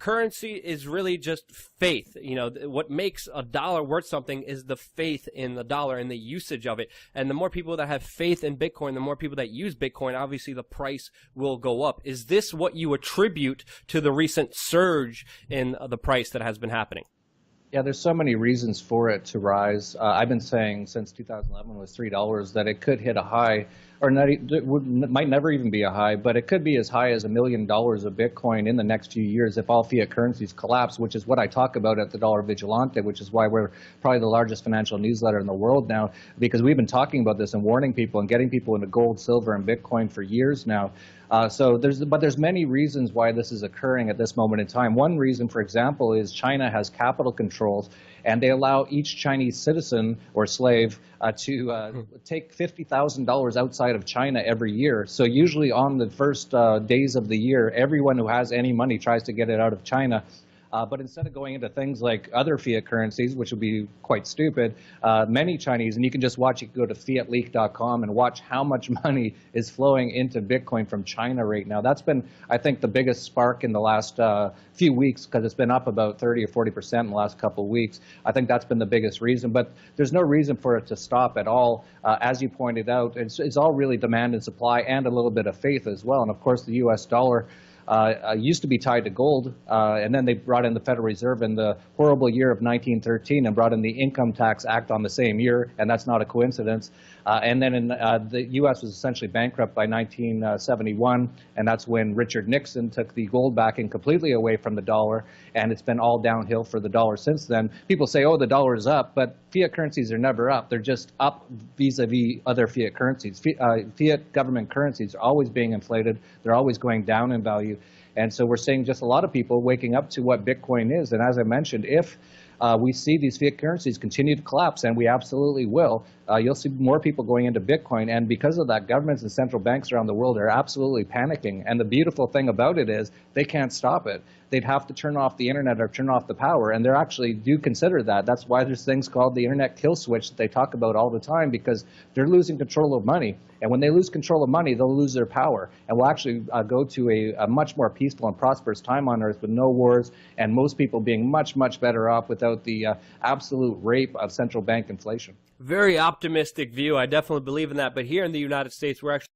currency is really just faith. You know, what makes a dollar worth something is the faith in the dollar and the usage of it. And the more people that have faith in Bitcoin, the more people that use Bitcoin, obviously the price will go up. Is this what you attribute to the recent surge in the price that has been happening? Yeah, there's so many reasons for it to rise. I've been saying since 2011 was $3 that it could hit a high, or not, might never even be a high, but it could be as high as $1 million of Bitcoin in the next few years if all fiat currencies collapse, which is what I talk about at the Dollar Vigilante, which is why we're probably the largest financial newsletter in the world now, because we've been talking about this and warning people and getting people into gold, silver, and Bitcoin for years now. But there's many reasons why this is occurring at this moment in time. One reason, for example, is China has capital controls, and they allow each Chinese citizen or slave to take $50,000 outside of China every year. So usually on the first days of the year, everyone who has any money tries to get it out of China. But instead of going into things like other fiat currencies, which would be quite stupid, many Chinese, and you can just watch, you can go to fiatleak.com and watch how much money is flowing into Bitcoin from China right now. That's been, I think, the biggest spark in the last few weeks, because it's been up about 30 or 40% in the last couple of weeks. I think that's been the biggest reason, but there's no reason for it to stop at all. As you pointed out, it's all really demand and supply and a little bit of faith as well. And of course, the US dollar used to be tied to gold, and then they brought in the Federal Reserve in the horrible year of 1913 and brought in the Income Tax Act on the same year, and that's not a coincidence. And then the U.S. was essentially bankrupt by 1971, and that's when Richard Nixon took the gold backing completely away from the dollar, and it's been all downhill for the dollar since then. People say, oh, the dollar is up, but fiat currencies are never up. They're just up vis-a-vis other fiat currencies. Fiat government currencies are always being inflated. They're always going down in value. And so we're seeing just a lot of people waking up to what Bitcoin is. And as I mentioned, if we see these fiat currencies continue to collapse, and we absolutely will, you'll see more people going into Bitcoin. And because of that, governments and central banks around the world are absolutely panicking. And the beautiful thing about it is they can't stop it. They'd have to turn off the internet or turn off the power, and they actually do consider that. That's why there's things called the internet kill switch that they talk about all the time, because they're losing control of money. And when they lose control of money, they'll lose their power. And we'll actually go to a much more peaceful and prosperous time on Earth with no wars, and most people being much, much better off without the absolute rape of central bank inflation. Very optimistic view. I definitely believe in that. But here in the United States, we're actually